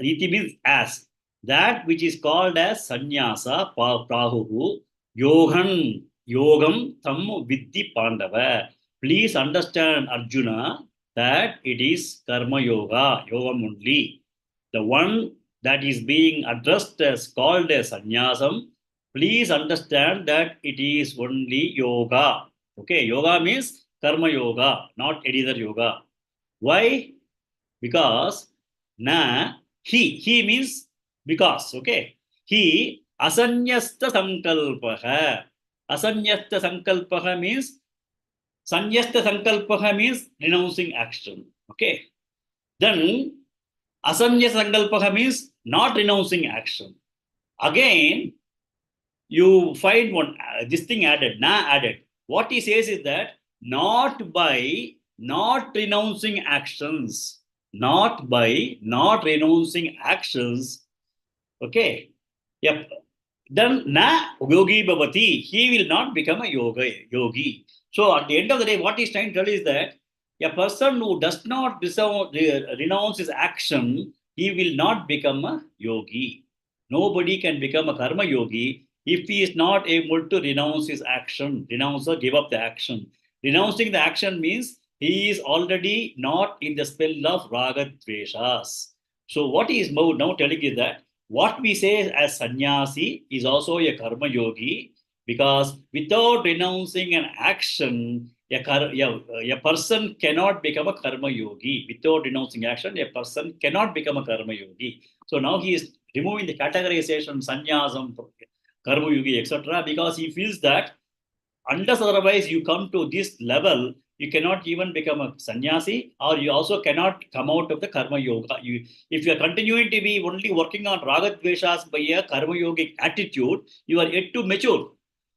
[SPEAKER 1] Iti means as. That which is called as sannyasa prahuhu. Yogam tam viddhi pandava. Please understand, Arjuna, that it is karma yoga, yogam only. The one that is being addressed as called as sannyasam, please understand that it is only yoga. Okay, yoga means karma yoga, not any other yoga. Why? Because he means because, okay. He asanyasta sankalpaha. Asanyasta sankalpaha means Sanyasta sankalpaha means renouncing action. Okay. Then asanyasta sankalpaha means not renouncing action. Again, you find one this thing added, added. What he says is that not by not renouncing actions, not by not renouncing actions. Okay. Yep. Then yogi bhavati, he will not become a yogi. So at the end of the day, what he's trying to tell is that a person who does not renounce his action, he will not become a yogi. Nobody can become a karma yogi if he is not able to renounce his action, renounce or give up the action. Renouncing the action means he is already not in the spell of raga dveshas. So what he is now telling is that what we say as sannyasi is also a karma yogi, because without renouncing an action, a person cannot become a karma yogi. Without renouncing action, a person cannot become a karma yogi. So now he is removing the categorization, sannyasam, karma yogi, etc., because he feels that unless otherwise you come to this level, you cannot even become a sannyasi, or you also cannot come out of the karma yoga. If you are continuing to be only working on raga dveshas by a karma yogic attitude, you are yet to mature.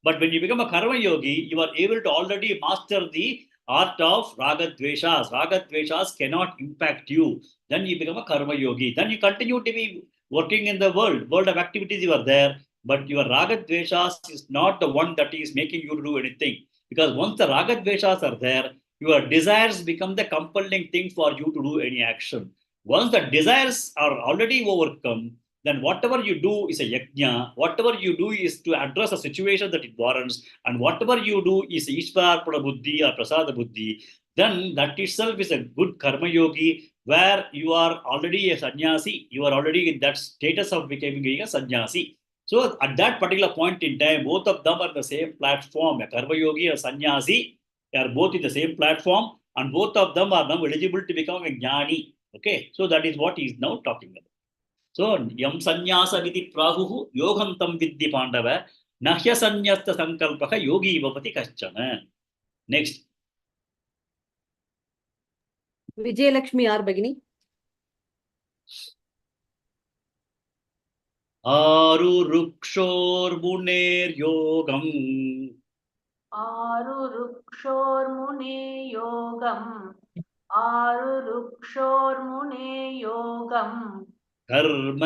[SPEAKER 1] But when you become a karma yogi, you are able to already master the art of raga dveshas. Raga dveshas cannot impact you. Then you become a karma yogi. Then you continue to be working in the world of activities you are there. But your raga dveshas is not the one that is making you to do anything. Because once the raga dveshas are there, your desires become the compelling thing for you to do any action. Once the desires are already overcome, then whatever you do is a yajna, whatever you do is to address a situation that it warrants, and whatever you do is Ishvar Buddhi or Prasada Buddhi, then that itself is a good karma yogi, where you are already a sannyasi, you are already in that status of becoming a sannyasi. So at that particular point in time, both of them are the same platform. A karma yogi and sannyasi, they are both in the same platform, and both of them are now eligible to become a jnani. Okay, so that is what he is now talking about. So yam sannyasa vidi prahuhu yogam tam viddhi pandava nahya sannyasta sankalpaka yogi bhavati kaschana. Next.
[SPEAKER 2] Vijay Lakshmi R Bhagini.
[SPEAKER 1] आरुरुक्षोर्मुनेर्योगम्
[SPEAKER 15] आरुरुक्षोर्मुने योगम् आरुरुक्षोर्मुने योगम्
[SPEAKER 1] कर्म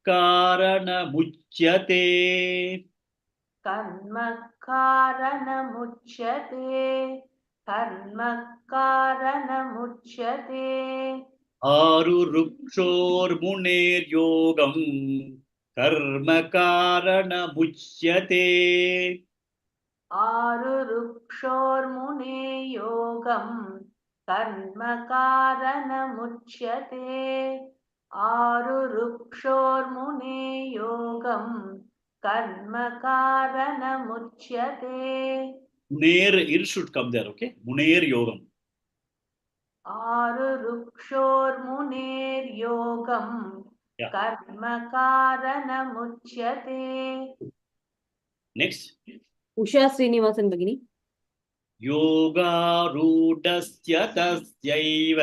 [SPEAKER 1] कारणमुच्यते
[SPEAKER 15] कर्म कारणमुच्यते कर्म कारणमुच्यते
[SPEAKER 1] आरुरुक्षोर्मुनेर्योगम् कर्म कारणमुच्यते
[SPEAKER 15] आरुरुक्षोर्मुने योगं कर्मकारणमुच्यते आरुरुक्षोर्मुने योगं कर्मकारणमुच्यते
[SPEAKER 1] Muner ir should come there, okay? Muner yogam.
[SPEAKER 15] आरुरुक्षोर्मुनेर्योगं
[SPEAKER 1] Yeah.
[SPEAKER 15] कर्मकारणमुच्यते
[SPEAKER 1] Next.
[SPEAKER 2] Usha Srinivasan Bagini.
[SPEAKER 1] योगारूढस्य तस्यैव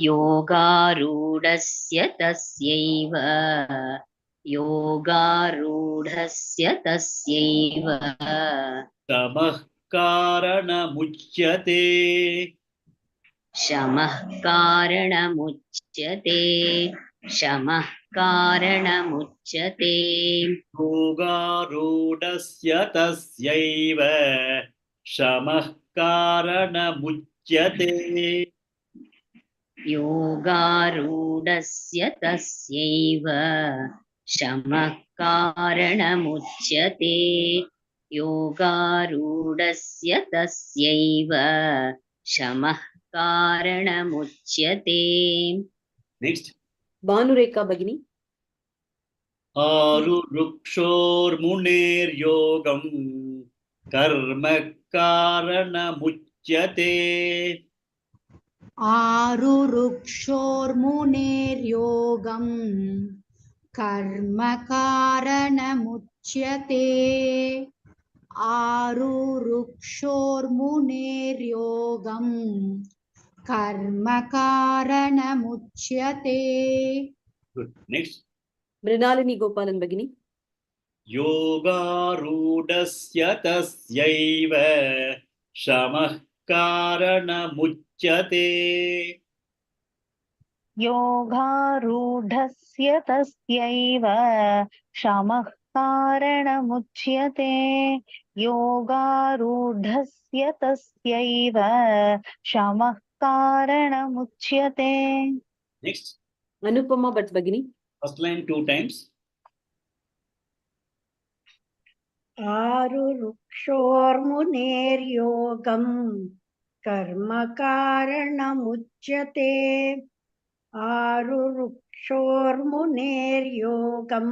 [SPEAKER 3] योगारूढस्य तस्यैव योगारूढस्य तस्यैव
[SPEAKER 1] तमः कारणमुच्यते
[SPEAKER 3] शमः कारणमुच्यते शमः कारणमुच्यते
[SPEAKER 1] योगारूढस्य तस्यैव शमः कारणमुच्यते
[SPEAKER 3] योगारूढस्य तस्यैव शमः कारणमुच्यते योगारूढस्य तस्यैव शमः कारणमुच्यते
[SPEAKER 1] Next.
[SPEAKER 2] Bhanureka Bagini.
[SPEAKER 1] आरुरुक्षोर्मुनेर्योगं कर्म कारणमुच्यते
[SPEAKER 4] आरुरुक्षोर्मुनेर्योगं कर्मकारणमुच्यते आरुरुक्षोर्मुनेर्योगं कर्मकारणमुच्यते
[SPEAKER 1] Good. Next.
[SPEAKER 2] Mrinalini Gopalan Bagini.
[SPEAKER 1] योगारूढस्य तस्यैव शमः कारणमुच्यते
[SPEAKER 16] योगारूढस्य तस्यैव शमः कारणमुच्यते योगारूढस्य तस्यैव शमः कारणमुच्यते
[SPEAKER 1] Next.
[SPEAKER 2] Anupama Bhatt Bagini.
[SPEAKER 1] First line 2 times.
[SPEAKER 17] आरुरुक्षोर्मुनेर्योगं कर्मकारणमुच्यते आरुरुक्षोर्मुनेर्योगं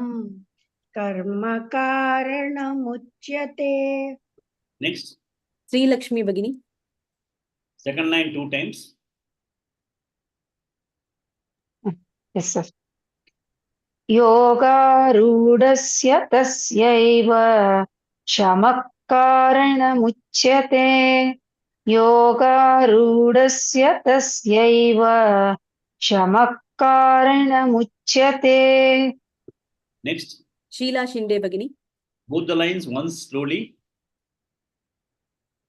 [SPEAKER 17] कर्मकारणमुच्यते
[SPEAKER 1] Next.
[SPEAKER 2] Sri Lakshmi Bagini.
[SPEAKER 1] Second line 2 times.
[SPEAKER 19] Yes, sir. योगारूढस्य तस्यैव शमः कारणमुच्यते योगारूढस्य तस्यैव शमः कारणमुच्यते
[SPEAKER 1] Next.
[SPEAKER 2] Sheila Shinde Bagini.
[SPEAKER 1] Both the lines once slowly.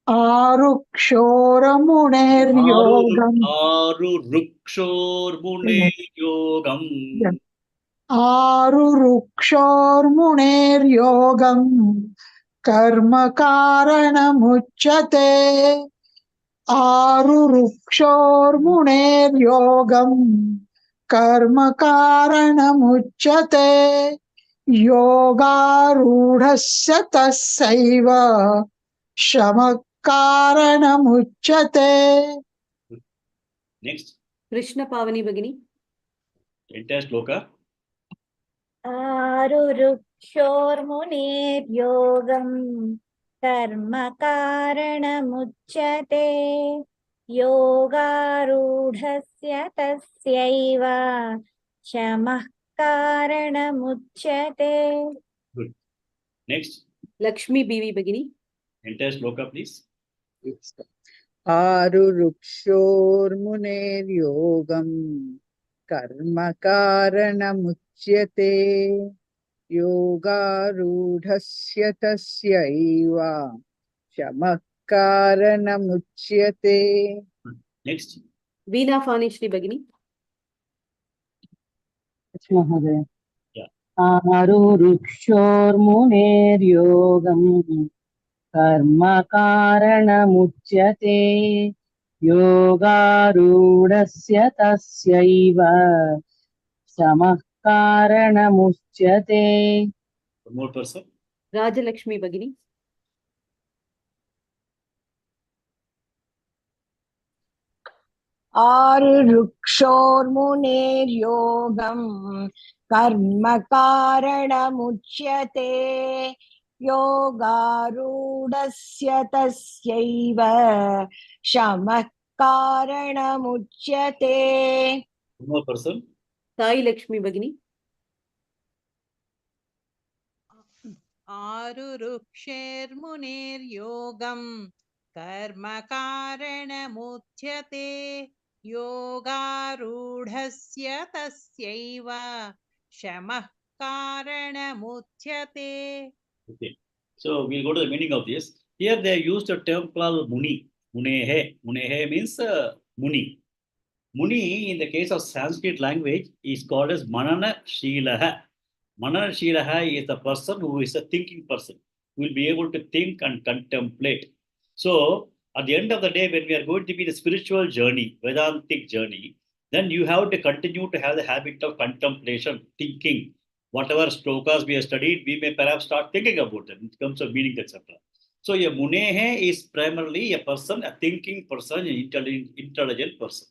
[SPEAKER 7] आरुक्षोरमुनेर्योगम्
[SPEAKER 1] आरुरुक्षोर्मुनेर्योगम्
[SPEAKER 7] आरुरुक्षोर्मुनेर्योगम् कर्मकारणमुच्यते आरुरुक्षोर्मुनेर्योगम् कर्मकारणमुच्यते योगारूढस्य तस्यैव शमः कारणमुच्यते
[SPEAKER 1] Next.
[SPEAKER 2] Krishna Pavani Bagini.
[SPEAKER 1] Entire shloka.
[SPEAKER 9] आरुरुक्षोर्मुनेर्योगं कर्मकारणमुच्यते योगारूढस्य तस्यैव शमः कारणमुच्यते
[SPEAKER 1] Good. Next.
[SPEAKER 2] Lakshmi Bivi Bagini.
[SPEAKER 1] Entire shloka, please.
[SPEAKER 13] आरुरुक्षोर्मुनेर्योगं कर्मकारणमुच्यते योगारूढस्य तस्यैव शमः कारणमुच्यते
[SPEAKER 1] Next.
[SPEAKER 2] Veena Fani Shri Bagini.
[SPEAKER 8] महोदय
[SPEAKER 1] Yeah.
[SPEAKER 8] आरुरुक्षोर्मुनेर्योगम् कर्मकारणमुच्यते योगारूढस्य तस्यैव शमः कारणमुच्यते
[SPEAKER 1] One more person.
[SPEAKER 2] Rajalakshmi Bhagini.
[SPEAKER 5] आरुरुक्षोर्मुनेर्योगम् कर्म कारणमुच्यते योगारूढस्य तस्यैव शमः कारणमुच्यते.
[SPEAKER 1] One more person.
[SPEAKER 2] Sai Lakshmi Bhagini.
[SPEAKER 18] आरुरुक्षेर्मुनेर्योगम् कर्म कारणमुच्यते योगारूढस्य तस्यैव शमः कारणमुच्यते.
[SPEAKER 1] Okay. So we'll go to the meaning of this. Here they used a term called Muni. Munehe. Munehe means Muni. Muni, in the case of Sanskrit language, is called as Manana Shilaha. Manana Shilaha is the person who is a thinking person, who will be able to think and contemplate. So, at the end of the day, when we are going to be the spiritual journey, Vedantic journey, then you have to continue to have the habit of contemplation, thinking. Whatever shlokas we have studied, we may perhaps start thinking about them in terms of meaning, etc. So, a Munehe is primarily a person, a thinking person, an intelligent person.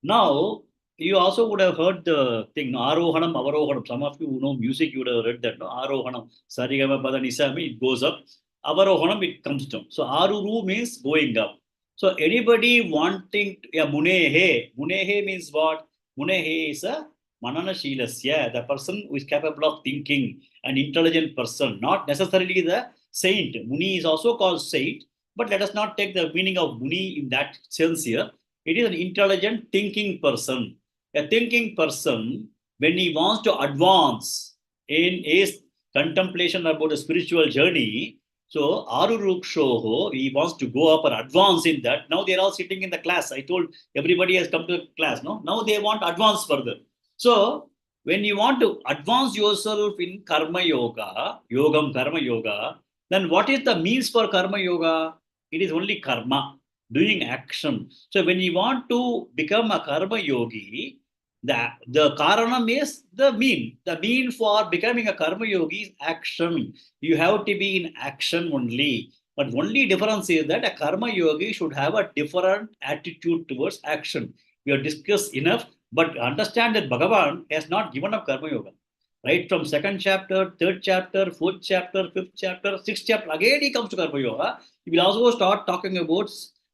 [SPEAKER 1] Now, you also would have heard the thing, Arohanam, Avarohanam. Some of you who know music, you would have read that. No? Arohanam, Sarigama Padanisami, it goes up. Avarohanam, it comes down. So, Aruru means going up. So, anybody wanting, Munehe. Munehe means what? Munehe is a Manana Shilasya, the person who is capable of thinking, an intelligent person, not necessarily the saint. Muni is also called saint, but let us not take the meaning of Muni in that sense here. It is an intelligent thinking person. A thinking person, when he wants to advance in his contemplation about the spiritual journey, so Arurukshoho, he wants to go up or advance in that. Now they're all sitting in the class. I told everybody has come to the class. No? Now they want to advance further. So when you want to advance yourself in Karma Yoga, Yogam Karma Yoga, then what is the means for Karma Yoga? It is only karma, doing action. So when you want to become a karma yogi, the karanam is the mean. The mean for becoming a karma yogi is action. You have to be in action only. But only difference is that a karma yogi should have a different attitude towards action. We have discussed enough, but understand that Bhagavan has not given up karma yoga. Right from second chapter, third chapter, fourth chapter, fifth chapter, sixth chapter, again he comes to karma yoga. He will also start talking about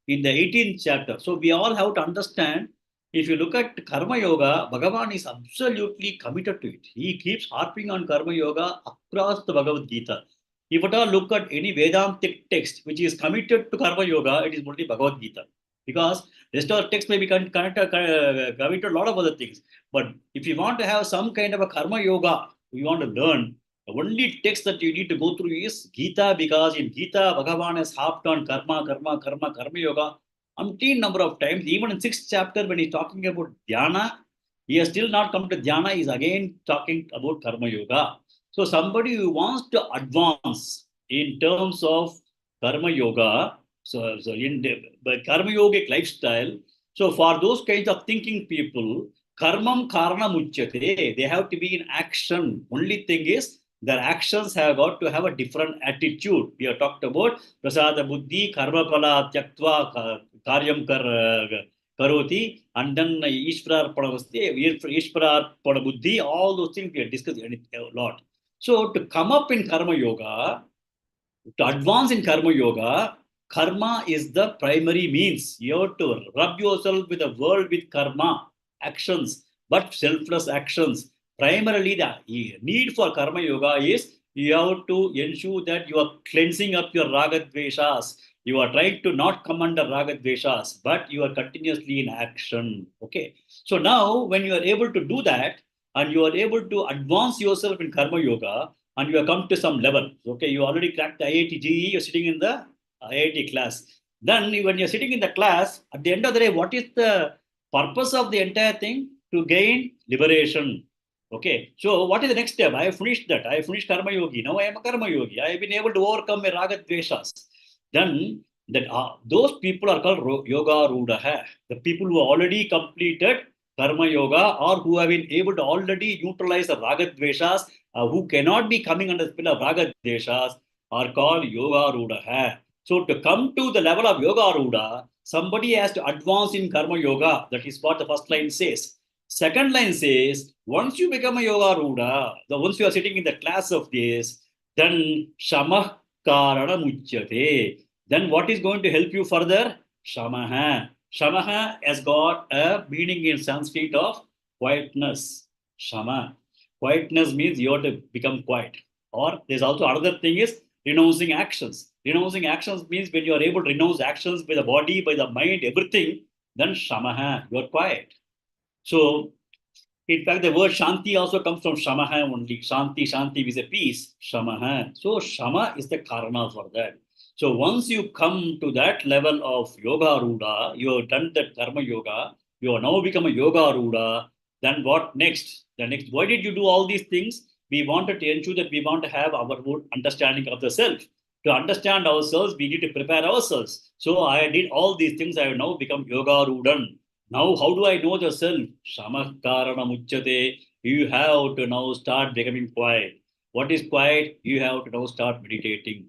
[SPEAKER 1] in the 18th chapter. So we all have to understand, if you look at Karma Yoga, Bhagavan is absolutely committed to it. He keeps harping on Karma Yoga across the Bhagavad Gita. If at all look at any Vedantic text which is committed to Karma Yoga, it is only Bhagavad Gita. Because rest of the text may be committed to a lot of other things. But if you want to have some kind of a Karma Yoga, you want to learn, the only text that you need to go through is Gita, because in Gita, Bhagavan has harped on karma yoga umpteen number of times. Even in 6th chapter, when he's talking about dhyana, he has still not come to dhyana, he's again talking about karma yoga. So somebody who wants to advance in terms of karma yoga, so in the karma yogic lifestyle, so for those kinds of thinking people, karmam karana muchyate, they have to be in action. Only thing is, their actions have got to have a different attitude. We have talked about prasada buddhi, karma pala tyaktva karyam karoti, and then ishvarar pada buddhi, all those things we have discussed a lot. So to come up in karma yoga, to advance in karma yoga, karma is the primary means. You have to rub yourself with the world with karma, actions, but selfless actions. Primarily, the need for karma yoga is you have to ensure that you are cleansing up your raga dveshas. You are trying to not come under raga dveshas, but you are continuously in action. Okay. So now, when you are able to do that, and you are able to advance yourself in karma yoga, and you have come to some level, okay, you already cracked the IIT GE, you're sitting in the IIT class. Then, when you're sitting in the class, at the end of the day, what is the purpose of the entire thing? To gain liberation. Okay, so what is the next step? I have finished that. I have finished Karma Yogi. Now I am a Karma Yogi. I have been able to overcome my Raga Dveshas. Then that those people are called Yoga Rudaha. The people who already completed Karma Yoga or who have been able to already neutralize the Raga Dveshas, who cannot be coming under the spell of raga deshas are called yoga rudaha. So to come to the level of yoga ruda, somebody has to advance in karma yoga. That is what the first line says. Second line says, once you become a yoga ruda, once you are sitting in the class of this, then shamah karana muchyate. Then what is going to help you further? Shamaha. Shamaha has got a meaning in Sanskrit of quietness. Shama. Quietness means you have to become quiet. Or there's also another thing is renouncing actions. Renouncing actions means when you are able to renounce actions by the body, by the mind, everything, then shamaha, you are quiet. So, in fact, the word shanti also comes from shamaha only. Shanti, shanti is a peace. Shamaha. So, shama is the karana for that. So, once you come to that level of yoga ruda, you have done that karma yoga, you have now become a yoga ruda, then what next? The next, why did you do all these things? We wanted to ensure that we want to have our own understanding of the self. To understand ourselves, we need to prepare ourselves. So, I did all these things. I have now become yoga rudan. Now, how do I know the self? Shamakarana muchyate. You have to now start becoming quiet. What is quiet? You have to now start meditating.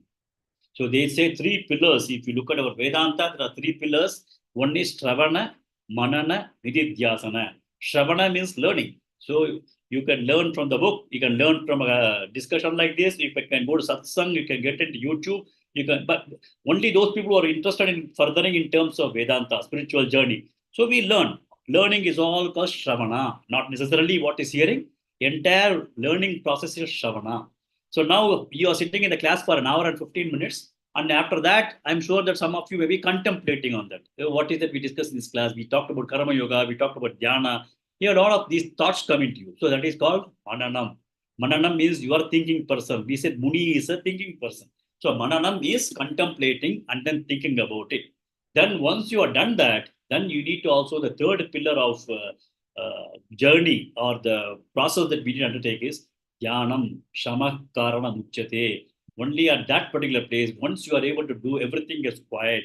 [SPEAKER 1] So they say three pillars. If you look at our Vedanta, there are three pillars. One is Shravana, Manana, Nididhyasana. Shravana means learning. So you can learn from the book. You can learn from a discussion like this. You can go to satsang. You can get into YouTube. You can, but only those people who are interested in furthering in terms of Vedanta, spiritual journey. So we learn. Learning is all called Shravana, not necessarily what is hearing. Entire learning process is Shravana. So now you are sitting in the class for an hour and 15 minutes. And after that, I'm sure that some of you may be contemplating on that. What is that we discussed in this class? We talked about karma yoga, we talked about dhyana. Here, a lot of these thoughts come into you. So that is called mananam. Mananam means you are thinking person. We said Muni is a thinking person. So mananam is contemplating and then thinking about it. Then once you are done that, then you need to also, the third pillar of journey or the process that we need to undertake is Dhyanam, Shama, Karana, Muchyate. Only at that particular place, once you are able to do everything is quiet,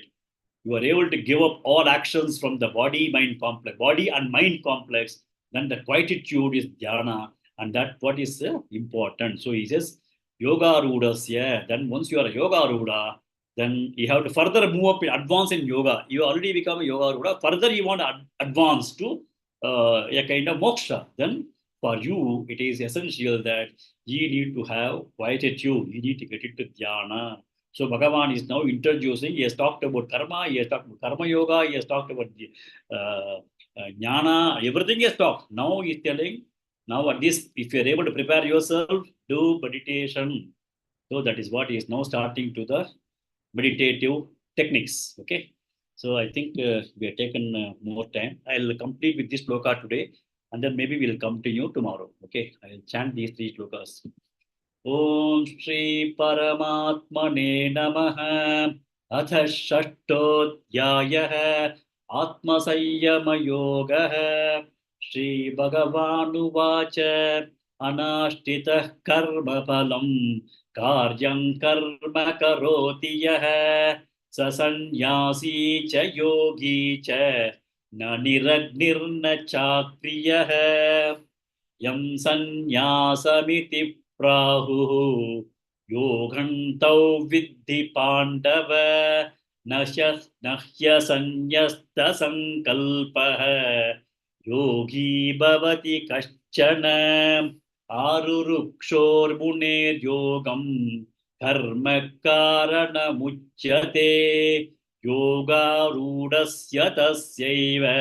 [SPEAKER 1] you are able to give up all actions from the body-mind complex, body and mind complex, then the quietude is Dhyana, and that what is important. So he says, Yoga Rudasya. Then once you are a Yoga Ruda, then you have to further move up, advance in yoga. You already become a Yoga Ruda. Further, you want to advance to a kind of moksha. Then for you, it is essential that you need to have quietude. You need to get into dhyana. So Bhagavan is now introducing. He has talked about karma. He has talked about karma yoga. He has talked about jnana. Everything he has talked. Now he is telling. Now at this, if you are able to prepare yourself, do meditation. So that is what he is now starting to the meditative techniques. Okay. So I think we have taken more time. I'll complete with this shloka today, and then maybe we'll come to you tomorrow. Okay. I'll chant these three shlokas. Om Shri Paramatmane Namaha. Atha Shashtodhyayah Atma Sayyama Yogaha. Shri Bhagavanu Vacha Anashtitah Karma Phalam Karyam Karma Karoti Yah Sasannyasi Cha Yogi Cha Na Niragnirna Chakriyah Yam Sannyāsamiti Prahu Yogantau Vidhi Pandava Nahya Sanyasta Sankalpaha Yogi Bhavati Kaschana Arurukshor Muner Yogam Karma Karana Muchyate Yoga Rudasya Tasyaiva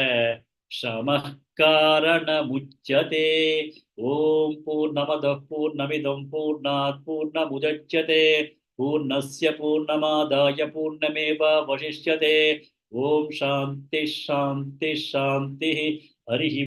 [SPEAKER 1] Shamah Karana Muchyate Om Purnamada Purnamidam Purnat Purnamudachyate Purnasya Purnamadaya Purnameva Vashishyate Om Shanti Shanti Shanti Harihi